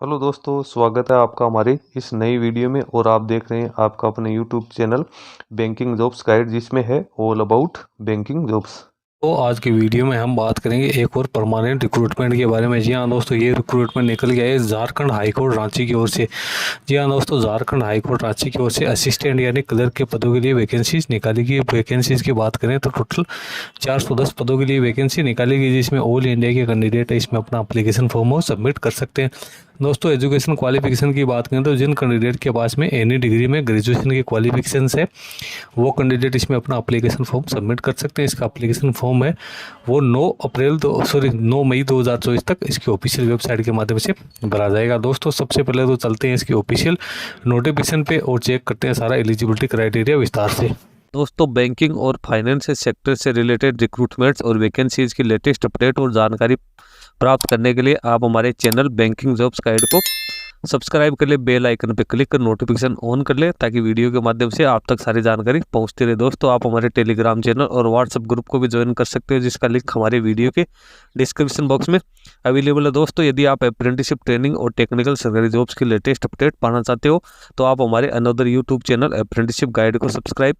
Hello दोस्तों, स्वागत है आपका हमारी इस नई वीडियो में। और आप देख रहे हैं आपका अपने YouTube channel banking jobs guide, जिसमें है ऑल अबाउट बैंकिंग जॉब्स। तो आज की वीडियो में हम बात करेंगे एक और परमानेंट रिक्रूटमेंट के बारे में। जी हाँ दोस्तों, ये रिक्रूटमेंट निकल गया है झारखंड हाईकोर्ट रांची की ओर से। जी हाँ दोस्तों, झारखंड हाईकोर्ट रांची की ओर से असिस्टेंट यानी क्लर्क के पदों के लिए वैकेंसीज निकाली गई। वैकेंसीज की बात करें तो टोटल 410 पदों के लिए वैकेंसी निकाली गई, जिसमें ऑल इंडिया के कैंडिडेट इसमें अपना अप्लीकेशन फॉर्म हो सबमिट कर सकते हैं। दोस्तों, एजुकेशन क्वालिफिकेशन की बात करें तो जिन कैंडिडेट के पास में एनी डिग्री में ग्रेजुएशन की क्वालिफिकेशन है वो कैंडिडेट इसमें अपना एप्लीकेशन फॉर्म सबमिट कर सकते हैं। इसका एप्लीकेशन फॉर्म है वो 9 मई 2024 तक इसकी ऑफिशियल वेबसाइट के माध्यम से भरा जाएगा। दोस्तों, सबसे पहले तो चलते हैं इसकी ऑफिशियल नोटिफिकेशन पे और चेक करते हैं सारा एलिजिबिलिटी क्राइटेरिया विस्तार से। दोस्तों, बैंकिंग और फाइनेंस सेक्टर से रिलेटेड रिक्रूटमेंट्स और वैकेंसीज की लेटेस्ट अपडेट और जानकारी प्राप्त करने के लिए आप हमारे चैनल बैंकिंग जॉब्स गाइड को सब्सक्राइब कर ले, बेल आइकन पर क्लिक कर नोटिफिकेशन ऑन कर ले, ताकि वीडियो के माध्यम से आप तक सारी जानकारी पहुंचती रहे। दोस्तों, आप हमारे टेलीग्राम चैनल और व्हाट्सएप ग्रुप को भी ज्वाइन कर सकते हो, जिसका लिंक हमारे वीडियो के डिस्क्रिप्शन बॉक्स में अवेलेबल है। दोस्तों, यदि आप अप्रेंटिसशिप ट्रेनिंग और टेक्निकल सरकारी जॉब्स की लेटेस्ट अपडेट पाना चाहते हो तो आप हमारे another YouTube channel apprenticeship guide को सब्सक्राइब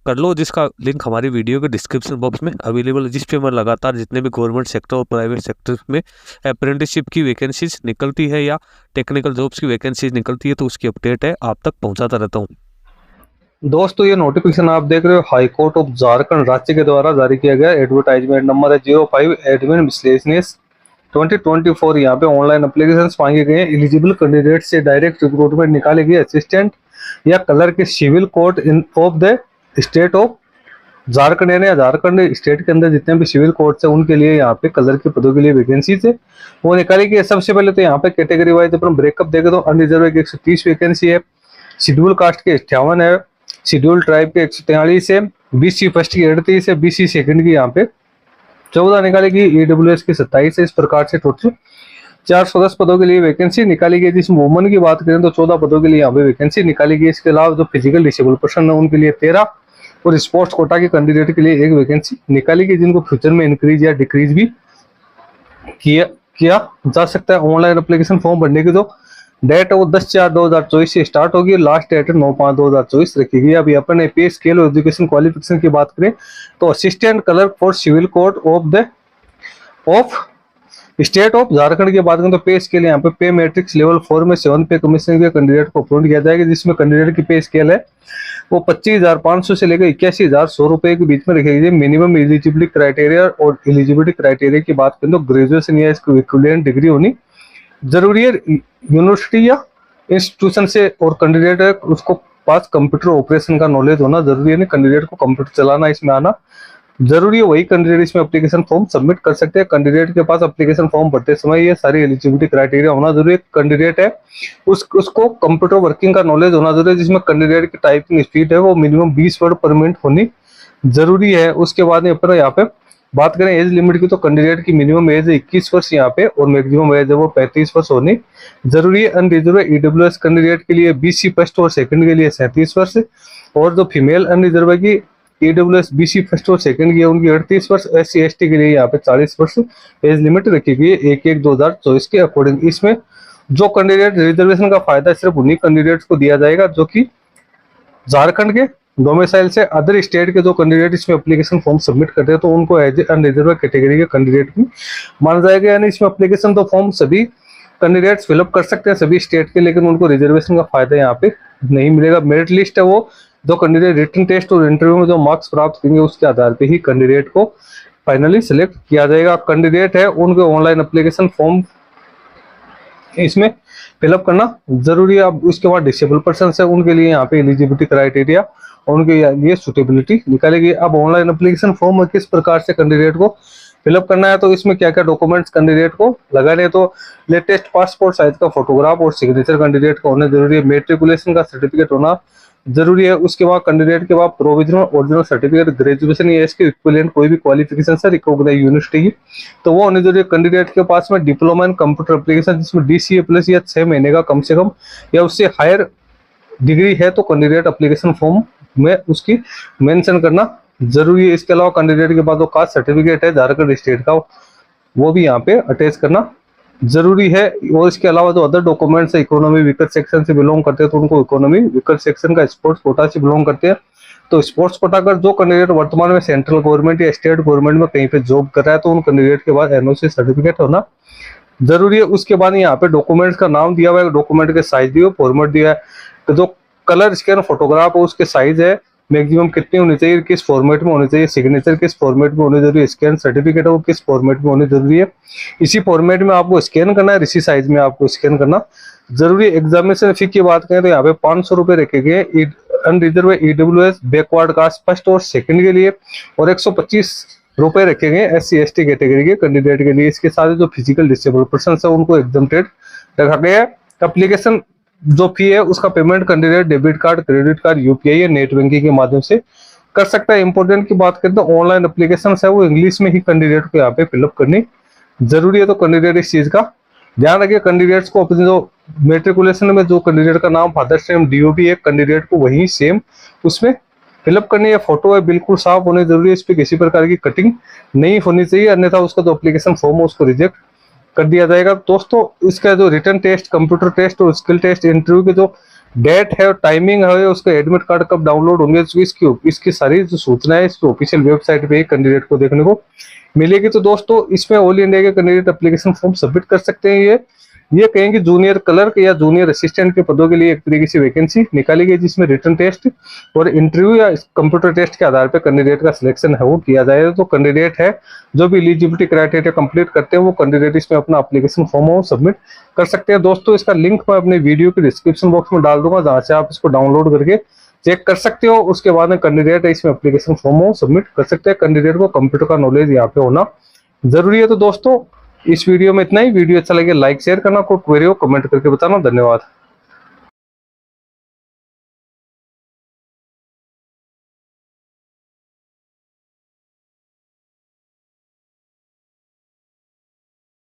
कर लो, जिसका लिंक हमारी वीडियो के डिस्क्रिप्शन बॉक्स में अवेलेबल है, जिस पे मैं लगातार जितने भी गवर्नमेंट सेक्टर और प्राइवेट सेक्टर में अप्रेंटिसशिप की वैकेंसीज निकलती है या टेक्निकल जॉब्स की वैकेंसीज निकलती है तो उसकी अपडेट है आप तक पहुंचाता रहता हूं। दोस्तों, ये नोटिफिकेशन आप देख रहे हो high court of Jharkhand Ranchi के द्वारा जारी किया गया। एडवर्टाइजमेंट नंबर है 05 एडमिन मिसलेनियस 2024। यहाँ पे ऑनलाइन एप्लीकेशन मांगे गए हैं। एलिजिबल कैंडिडेट से डायरेक्ट रिक्रूटमेंट निकाली गई असिस्टेंट या क्लर्क के civil court in of the state of Jharkhand, यानी झारखंड स्टेट के अंदर जितने भी सिविल कोर्ट्स है उनके लिए यहाँ पे कलर के पदों के लिए वैकेंसी है वो निकाली गई। सबसे पहले तो यहाँ पे कैटेगरी वाइज अपन ब्रेकअप देखे तो अनरिजर्व की 130 वैकेंसी है, शेड्यूल कास्ट के 58 है, शेड्यूल ट्राइब के 143 है, बीसी फर्स्ट की 38 है, बीसी सेकंड की यहाँ पे 14 निकाली गई, ईडब्ल्यूएस की 27 है। इस प्रकार से टोटल 410 पदों के लिए वैकेंसी निकाली गई। जिसमें वुमन की बात करें तो 14 पदों के लिए यहाँ पे वैकेंसी निकाली गई। इसके अलावा जो फिजिकल डिसेबल पर्सन है उनके लिए 13 और स्पोर्ट्स कोटा के कैंडिडेट के लिए एक वैकेंसी निकाली गई, जिनको फ्यूचर में इंक्रीज या डिक्रीज भी किया जा सकता है। ऑनलाइन एप्लीकेशन फॉर्म भरने की तो डेट वो 10/4/2024 से स्टार्ट होगी, लास्ट डेट 9/5/2024 रखी गई। अभी अपन पे स्केल और एजुकेशन क्वालिफिकेशन की बात करें तो assistant clerk for civil court of state of Jharkhand की बात करें तो पे स्केल यहाँ पे पे मैट्रिक्स लेवल 4 में 7 पे कमीशन के कैंडिडेट को अपॉइंट किया जाएगा, जिसमें कैंडिडेट की पे स्केल है वो 25,500 से लेकर 81,100 रुपए के बीच में रखी गई। मिनिमम एलिजिबिलिटी क्राइटेरिया और एलिजिबिलिटी क्राइटेरिया की बात करें तो ग्रेजुएशन या इसकी इक्विवेलेंट डिग्री होनी जरूरी है यूनिवर्सिटी या इंस्टीट्यूशन से, और कैंडिडेट है उसको पास कंप्यूटर ऑपरेशन का नॉलेज होना जरूरी है। कैंडिडेट को कंप्यूटर चलाना इसमें आना जरूरी है, वही कैंडिडेट इसमें एप्लीकेशन फॉर्म सबमिट कर सकते हैं। कैंडिडेट के पास एप्लीकेशन फॉर्म भरते समय ये सारी एलिजिबिलिटी क्राइटेरिया होना जरूरी है। कैंडिडेट है उसको कंप्यूटर वर्किंग का नॉलेज होना जरूरी है, जिसमें कैंडिडेट की टाइपिंग स्पीड है वो मिनिमम 20 वर्ड पर मिनट होनी जरूरी है। उसके बाद में अपन यहाँ पे बात करें एज लिमिट की तो कैंडिडेट की मिनिमम एज 21 वर्ष यहाँ पे और मैक्सिमम एज है वो 35 वर्ष होनी जरूरी है। अनरिजर्व ईडब्ल्यूएस कैंडिडेट के लिए बीसी फर्स्ट और सेकंड के लिए 37 वर्ष, और जो फीमेल अनरिजर्व की ईडब्ल्यूएस बीसी फर्स्ट और सेकंड की है उनकी 38 वर्ष, SC ST के लिए यहाँ पे 40 वर्ष एज लिमिट रखी गई है 1/1/2024 के अकॉर्डिंग। इसमें जो कैंडिडेट रिजर्वेशन का फायदा सिर्फ उन्हीं कैंडिडेट्स को दिया जाएगा जो कि झारखंड के डोमिसाइल से अदर स्टेट के जो कैंडिडेट इसमें एप्लीकेशन फॉर्म सबमिट करते हैं तो उनको एज अनरिजर्व कैटेगरी के कैंडिडेट भी माना जाएगा। यानी इसमें एप्लीकेशन तो फॉर्म सभी कैंडिडेट्स फिलअप कर सकते हैं सभी स्टेट के, लेकिन उनको रिजर्वेशन का फायदा यहाँ पे नहीं मिलेगा। मेरिट लिस्ट है वो जो कैंडिडेट रिटन टेस्ट और इंटरव्यू में जो मार्क्स प्राप्त करेंगे उसके आधार पे ही कैंडिडेट को फाइनली सिलेक्ट किया जाएगा। कैंडिडेट है उनके ऑनलाइन एप्लीकेशन फॉर्म इसमें फिलअप करना जरूरी है। अब उसके बाद डिसेबल पर्सन है उनके लिए यहाँ पे एलिजिबिलिटी क्राइटेरिया और उनके लिए सुटेबिलिटी निकालेगी। अब ऑनलाइन एप्लीकेशन फॉर्म किस प्रकार से कैंडिडेट को फिलअप करना है तो इसमें क्या क्या डॉक्यूमेंट्स कैंडिडेट को लगाने, तो लेटेस्ट पासपोर्ट साइज का फोटोग्राफ और सिग्नेचर कैंडिडेट का होना जरूरी है। मेट्रिकुलेशन का सर्टिफिकेट होना जरूरी है। उसके बाद कैंडिडेट के बाद प्रोविजनल ओरिजिनल सर्टिफिकेट ग्रेजुएशन या इसके इक्विवेलेंट कोई भी क्वालिफिकेशन से रिकॉग्नाइज यूनिवर्सिटी की तो वो होनी जरूरी है। कैंडिडेट के पास में डिप्लोमा इन कंप्यूटर एप्लीकेशन जिसमें DCA प्लस या 6 महीने का कम से कम या उससे हायर डिग्री है तो कैंडिडेट एप्लीकेशन फॉर्म में उसकी मेंशन करना जरूरी है। इसके अलावा कैंडिडेट के पास जो कास्ट सर्टिफिकेट है झारखंड स्टेट का वो भी यहाँ पे अटैच करना जरूरी है। और इसके अलावा जो अदर डॉक्यूमेंट्स है, इकोनॉमी वीकर सेक्शन से बिलोंग करते हैं तो उनको इकोनॉमी वीकर सेक्शन का, स्पोर्ट्स कोटा से बिलोंग करते हैं तो स्पोर्ट्स कोटा अगर जो कैंडिडेट वर्तमान में सेंट्रल गवर्नमेंट या स्टेट गवर्नमेंट में कहीं पे जॉब कर रहा है तो उन कैंडिडेट के बाद एनओसी सर्टिफिकेट होना जरूरी है। उसके बाद यहाँ पे डॉक्यूमेंट्स का नाम दिया हुआ है, डॉक्यूमेंट के साइज दिए, फॉर्मेट दिया है, तो जो कलर स्कैन फोटोग्राफ है उसके साइज है, मैक्सिमम कितनी होनी चाहिए, किस फॉर्मेट में होनी चाहिए, सिग्नेचर किस फॉर्मेट में होनी जरूरी है, स्कैन सर्टिफिकेट है वो किस फॉर्मेट में होनी जरूरी है, इसी फॉर्मेट में आपको स्कैन करना है, इसी साइज में आपको स्कैन करना जरूरी है। एग्जामिनेशन फी की बात करें तो यहाँ पे 500 रुपए रखे गए unreserved EWS backward caste first और सेकंड के लिए, और 125 रुपए रखे गए SC/ST कैटेगरी के कैंडिडेट के लिए। इसके साथ जो फिजिकल डिसेबल पर्सन है उनको एग्जम्प्टेड रखा गया है। एप्लीकेशन जो फी है उसका payment candidate debit card, credit card, UPI या नेट बैंकिंग के माध्यम से कर सकता है। इंपोर्टेंट की बात करें तो ऑनलाइन एप्लीकेशन है वो इंग्लिश में ही कैंडिडेट को यहाँ पे फिलअप करनी जरूरी है, तो कैंडिडेट इस चीज का ध्यान रखिए। कैंडिडेट्स को अपने जो मेट्रिकुलेशन में जो कैंडिडेट का नाम फादर्स नेम DOB है कैंडिडेट को वही सेम उसमें फिलअप करनी है। फोटो है बिल्कुल साफ होनी जरूरी है, इस पे किसी प्रकार की कटिंग नहीं होनी चाहिए, अन्यथा उसका जो एप्लीकेशन फॉर्म है उसको रिजेक्ट कर दिया जाएगा। दोस्तों इसका जो रिटन टेस्ट, कंप्यूटर टेस्ट और स्किल टेस्ट इंटरव्यू के जो डेट है और टाइमिंग है, उसका एडमिट कार्ड कब डाउनलोड होंगे, इसकी सारी जो सूचना है इसकी ऑफिशियल वेबसाइट पे कैंडिडेट को देखने को मिलेगी। तो दोस्तों इसमें ऑल इंडिया के कैंडिडेट एप्लीकेशन फॉर्म सबमिट कर सकते हैं। ये कहेंगे जूनियर क्लर्क या जूनियर असिस्टेंट के पदों के लिए एक तरीके से वैकेंसी निकाली गई, जिसमें रिटन टेस्ट और इंटरव्यू या कंप्यूटर टेस्ट के आधार पर कैंडिडेट का सिलेक्शन है वो किया जाएगा। तो कैंडिडेट है जो भी एलिजिबिलिटी क्राइटेरिया कंप्लीट करते हैं वो कैंडिडेट इसमें अपना एप्लीकेशन फॉर्म सबमिट कर सकते हैं। दोस्तों इसका लिंक मैं अपने वीडियो के डिस्क्रिप्शन बॉक्स में डाल दूंगा, जहां से आप इसको डाउनलोड करके चेक कर सकते हो। उसके बाद में कैंडिडेट इसमें एप्लीकेशन फॉर्म सबमिट कर सकते हैं। कैंडिडेट को कंप्यूटर का नॉलेज यहाँ पे होना जरूरी है। तो दोस्तों इस वीडियो में इतना ही। वीडियो अच्छा लगे लाइक शेयर करना, कोई क्वेरी हो कमेंट करके बताना। धन्यवाद।